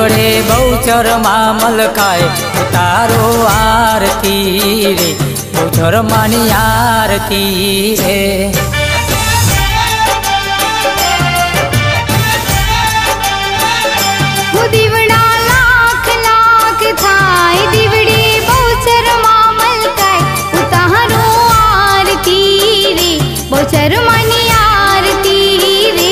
દેવડે બહુચર માં મલકાય તારો આરતી રે બહુચર માની આરતી રે દીવડા લાખ લાખ થાય દીવડે બહુચર માં મલકાય ઉતારો આરતી રે બહુચર માની આરતી રે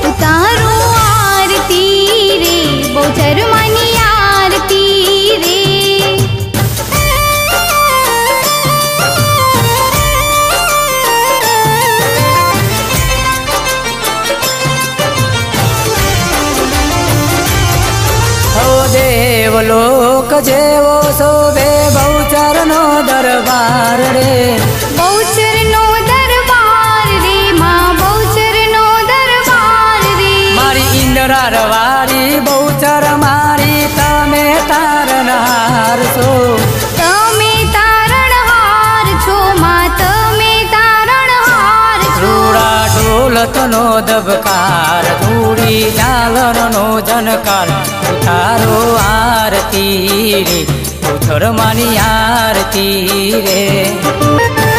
ઉતારો આરતી રે બહુચર માની આરતી રે દેવલોક જેવો શોભે બહુચર નો દરબાર રે બહુચર નો દરબાર રે માં બહુચર નો દરબાર રે મારી ઇન્દ્રાર વારી બહુચર મારી તમે તારનહાર છો તમે તારણહાર છો માં તમે તારણહાર છો રૂડા ઢોલકનો દબકાર ધૂળી ઝાલરનો જનકાર તારો આરતી રે બહુચર માની આરતી રે